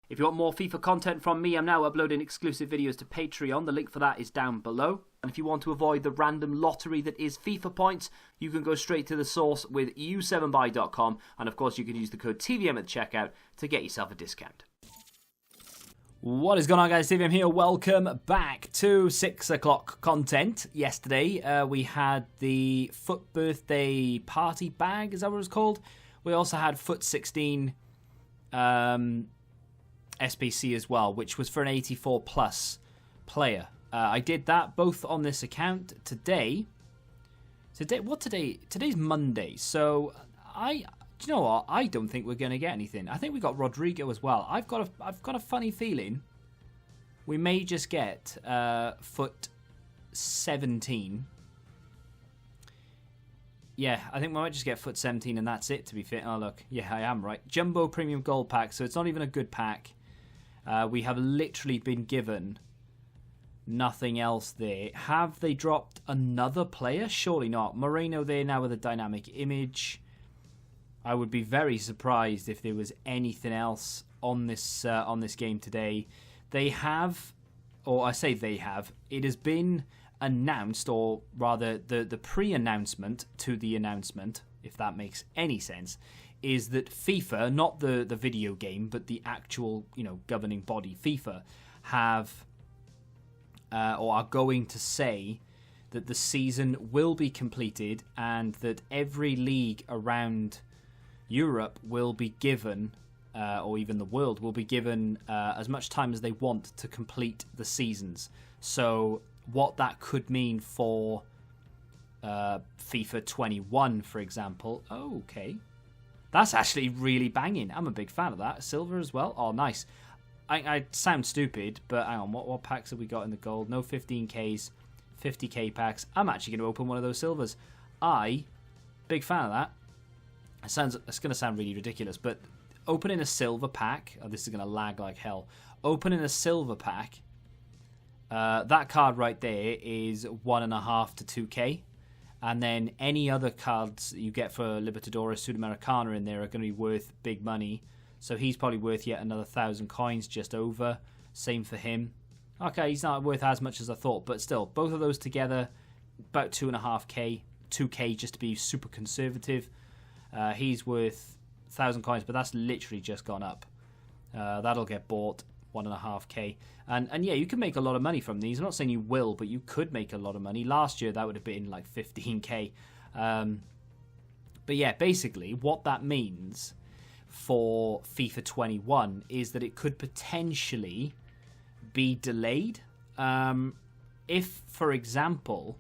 If you want more FIFA content from me, I'm now uploading exclusive videos to Patreon. The link for that is down below. And if you want to avoid the random lottery that is FIFA points, you can go straight to the source with u7buy.com. And of course, you can use the code TVM at checkout to get yourself a discount. What is going on, guys? TVM here. Welcome back to 6 o'clock content. Yesterday, we had the Foot Birthday Party Bag. Is that what it was called? We also had Foot 16 SBC as well, which was for an 84 plus player. I did that both on this account today. Today's Monday, so do you know what? I don't think we're going to get anything. I think we got Rodrigo as well. I've got a funny feeling we may just get Foot 17. Yeah, I think we might just get Foot 17 and that's it, to be fair. Oh, look. Yeah, I am right. Jumbo Premium Gold Pack, so it's not even a good pack. We have literally been given nothing else there. Have they dropped another player? Surely not. Moreno there now with a dynamic image. I would be very surprised if there was anything else on this game today. They have, or I say they have, it has been announced, or rather the pre-announcement to the announcement, if that makes any sense, is that FIFA, not the video game, but the actual, governing body, FIFA, have or are going to say that the season will be completed and that every league around Europe will be given, or even the world will be given as much time as they want to complete the seasons. So what that could mean for FIFA 21, for example. Oh, okay. That's actually really banging. I'm a big fan of that. Silver as well. Oh, nice. I sound stupid, but hang on. What packs have we got in the gold? No 15Ks, 50K packs. I'm actually going to open one of those silvers. Big fan of that. It's going to sound really ridiculous, but opening a silver pack, this is going to lag like hell. Opening a silver pack, that card right there is 1.5 to 2K. And then any other cards you get for Libertadores, Sudamericana in there are going to be worth big money. So he's probably worth yet another 1,000 coins, just over. Same for him. Okay, he's not worth as much as I thought, but still, both of those together, about 2.5K, 2K just to be super conservative. He's worth 1,000 coins, but that's literally just gone up. That'll get bought, 1.5K. And yeah, you can make a lot of money from these. I'm not saying you will, but you could make a lot of money. Last year, that would have been like 15K. But yeah, basically, what that means for FIFA 21 is that it could potentially be delayed. If, for example,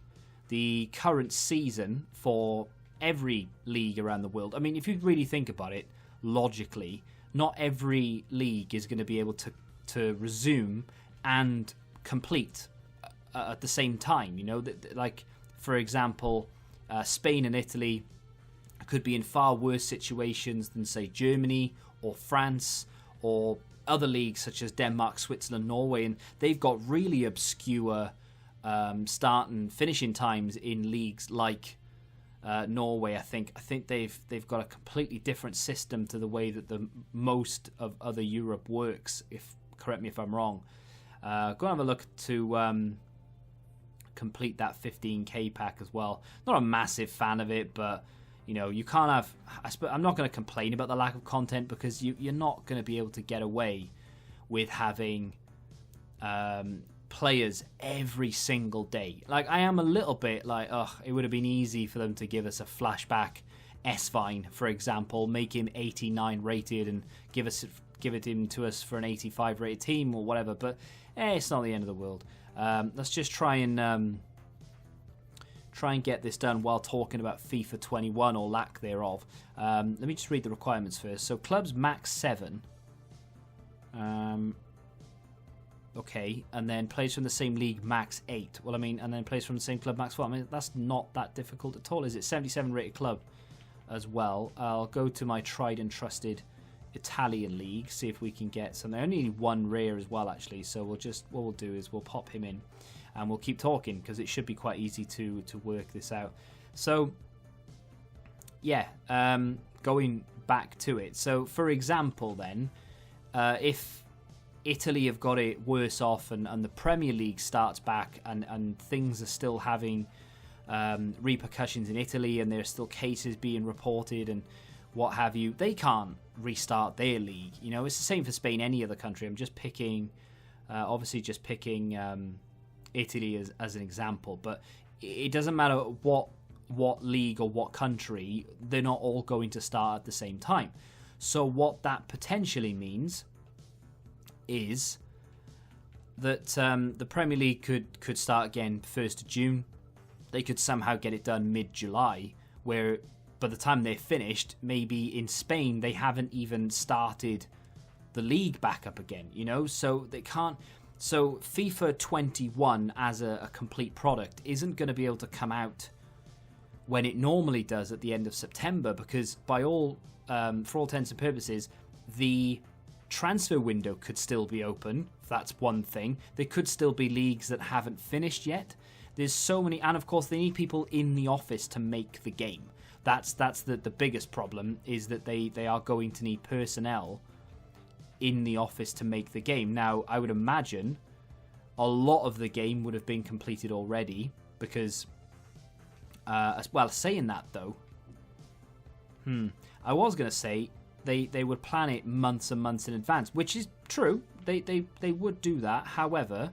the current season for every league around the world, I mean, if you really think about it, logically, not every league is going to be able to resume and complete at the same time. Like, for example, Spain and Italy could be in far worse situations than, say, Germany or France or other leagues such as Denmark, Switzerland, Norway, and they've got really obscure start and finishing times in leagues like Norway. I think they've got a completely different system to the way that the most of other Europe works. Correct me if I'm wrong. Go and have a look to complete that 15K pack as well. Not a massive fan of it, but you can't have. I'm not going to complain about the lack of content because you're not going to be able to get away with having players every single day. Like, I am a little bit like, it would have been easy for them to give us a flashback S-Vine, for example, make him 89 rated and give it in to us for an 85 rated team or whatever, but it's not the end of the world. Let's just try and get this done while talking about FIFA 21 or lack thereof. Let me just read the requirements first. So clubs max 7. Okay, and then players from the same league max 8. Well, I mean, and then players from the same club max 4. I mean, that's not that difficult at all, is it? 77 rated club as well. I'll go to my tried and trusted Italian league, see if we can get something. I only need one rare as well, actually. So what we'll do is we'll pop him in, and we'll keep talking because it should be quite easy to work this out. So yeah, going back to it. So for example, then, if Italy have got it worse off, and the Premier League starts back, and things are still having repercussions in Italy, and there's still cases being reported and what have you. They can't restart their league. You know, it's the same for Spain, any other country. I'm just picking, Italy as an example, but it doesn't matter what league or what country, they're not all going to start at the same time. So what that potentially means is that the Premier League could start again 1st of June. They could somehow get it done mid-July, where by the time they're finished, maybe in Spain they haven't even started the league back up again, you know? So they can't. So FIFA 21 as a complete product isn't going to be able to come out when it normally does at the end of September, because for all intents and purposes, the transfer window could still be open. That's one thing. There could still be leagues that haven't finished yet. There's so many, and of course they need people in the office to make the game. That's the biggest problem, is that they are going to need personnel in the office to make the game. Now, I would imagine a lot of the game would have been completed already, because as well, saying that though, I was going to say they would plan it months and months in advance, which is true. They would do that. However,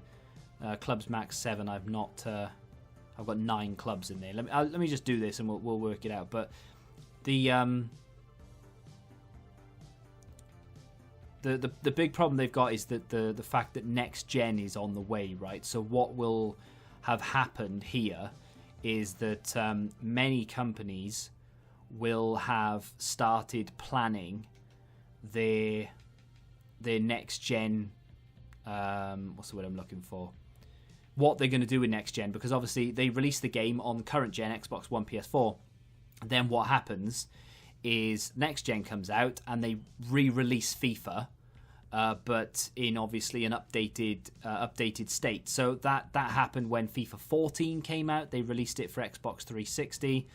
clubs max 7. I've got 9 clubs in there. Let me just do this and we'll work it out. But the big problem they've got is that the fact that next gen is on the way, right? So what will have happened here is that many companies will have started planning their next gen. What's the word I'm looking for? What they're going to do in next gen, because obviously they release the game on current gen, Xbox One, PS4. Then what happens is next gen comes out and they re-release FIFA, but in obviously an updated state. So that happened when FIFA 14 came out. They released it for Xbox 360,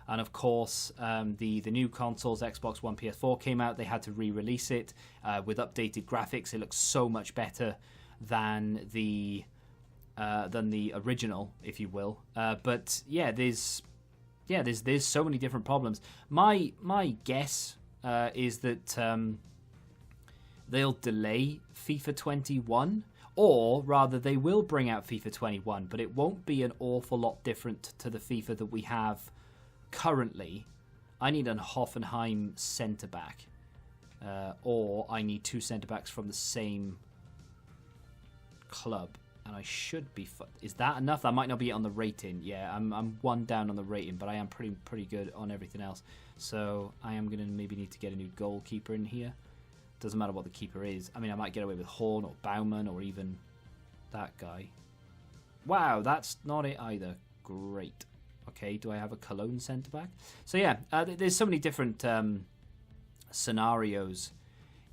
and of course the new consoles, Xbox One, PS4 came out. They had to re-release it with updated graphics. It looks so much better than the original, if you will. But yeah, there's so many different problems. My guess is that they'll delay FIFA 21, or rather they will bring out FIFA 21, but it won't be an awful lot different to the FIFA that we have currently. I need a Hoffenheim centre-back, or I need 2 centre-backs from the same club. And I should be... Is that enough? That might not be on the rating. Yeah, I'm 1 down on the rating, but I am pretty good on everything else. So I am going to maybe need to get a new goalkeeper in here. Doesn't matter what the keeper is. I mean, I might get away with Horn or Baumann or even that guy. Wow, that's not it either. Great. Okay, do I have a Cologne centre-back? So yeah, there's so many different scenarios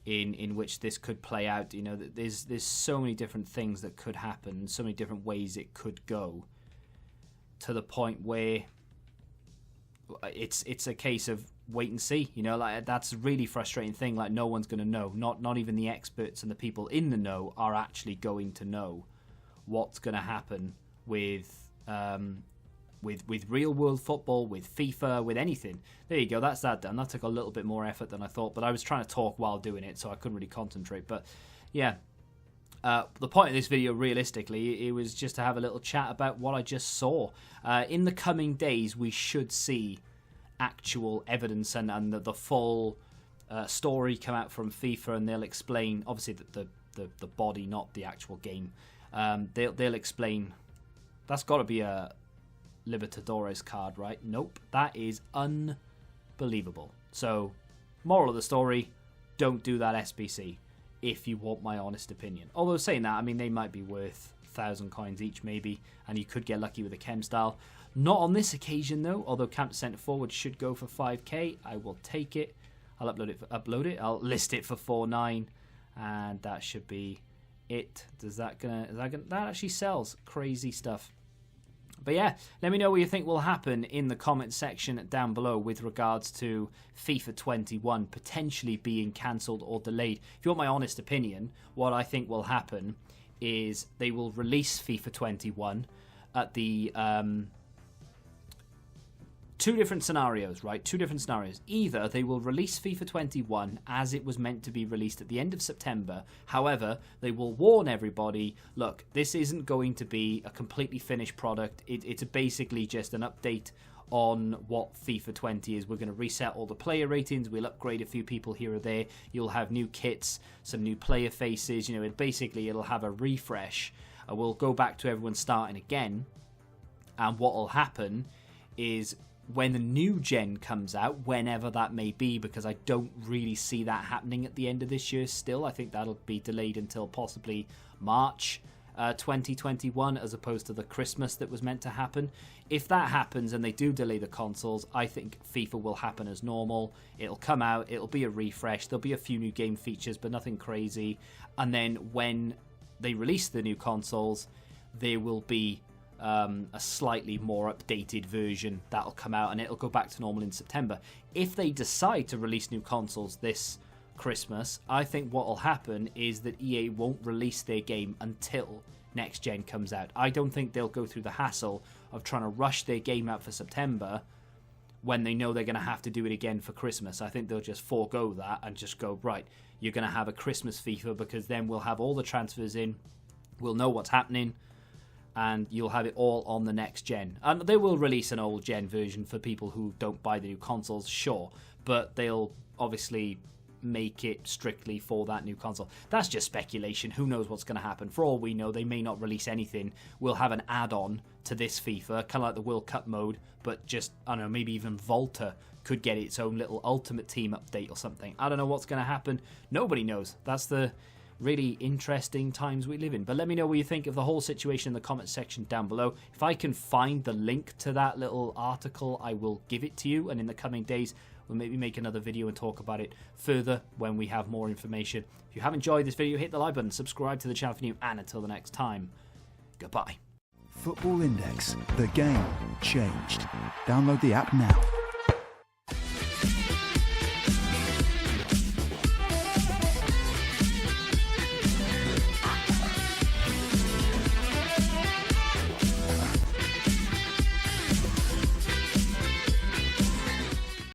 in which this could play out. You know, there's so many different things that could happen, so many different ways it could go, to the point where it's a case of wait and see. You know, like, that's a really frustrating thing. Like, no one's going to know. Not even the experts and the people in the know are actually going to know what's going to happen with real world football, with FIFA, with anything. There you go, that's that done. That took a little bit more effort than I thought, but I was trying to talk while doing it, so I couldn't really concentrate. But yeah, the point of this video, realistically, it was just to have a little chat about what I just saw. In the coming days, we should see actual evidence and the full story come out from FIFA, and they'll explain, obviously, the body, not the actual game. They'll explain. That's got to be a Libertadores card, right? Nope, that is unbelievable. So, moral of the story, don't do that SBC, if you want my honest opinion. Although saying that, I mean, they might be worth 1,000 coins each maybe, and you could get lucky with a chem style. Not on this occasion though, although Camp Centre Forward should go for 5k. I will take it. I'll upload it. I'll list it for 4.9, and that should be it. That actually sells. Crazy stuff. But yeah, let me know what you think will happen in the comment section down below with regards to FIFA 21 potentially being cancelled or delayed. If you want my honest opinion, what I think will happen is they will release FIFA 21 at the... two different scenarios, right? Two different scenarios. Either they will release FIFA 21 as it was meant to be released at the end of September. However, they will warn everybody, look, this isn't going to be a completely finished product. It's basically just an update on what FIFA 20 is. We're going to reset all the player ratings. We'll upgrade a few people here or there. You'll have new kits, some new player faces. You know, it'll have a refresh. We'll go back to everyone starting again. And what will happen is, when the new gen comes out, whenever that may be, because I don't really see that happening at the end of this year still. I think that'll be delayed until possibly March 2021, as opposed to the Christmas that was meant to happen. If that happens and they do delay the consoles, I think FIFA will happen as normal. It'll come out, it'll be a refresh, there'll be a few new game features, but nothing crazy. And then when they release the new consoles, there will be a slightly more updated version that'll come out, and it'll go back to normal in September. If they decide to release new consoles this Christmas, I think what will happen is that EA won't release their game until next gen comes out. I don't think they'll go through the hassle of trying to rush their game out for September when they know they're going to have to do it again for Christmas. I think they'll just forego that and just go, right, you're going to have a Christmas FIFA, because then we'll have all the transfers in, we'll know what's happening, and you'll have it all on the next gen. And they will release an old gen version for people who don't buy the new consoles, sure, but they'll obviously make it strictly for that new console. That's just speculation. Who knows what's going to happen? For all we know, they may not release anything. We'll have an add-on to this FIFA, kind of like the World Cup mode, but just, I don't know, maybe even Volta could get its own little Ultimate Team update or something. I don't know what's going to happen. Nobody knows. That's the really interesting times we live in. But let me know what you think of the whole situation in the comment section down below. If I can find the link to that little article, I will give it to you, and in the coming days we'll maybe make another video and talk about it further when we have more information. If you have enjoyed this video, hit the like button, subscribe to the channel for new, and until the next time, goodbye. Football Index, the game changed. Download the app now.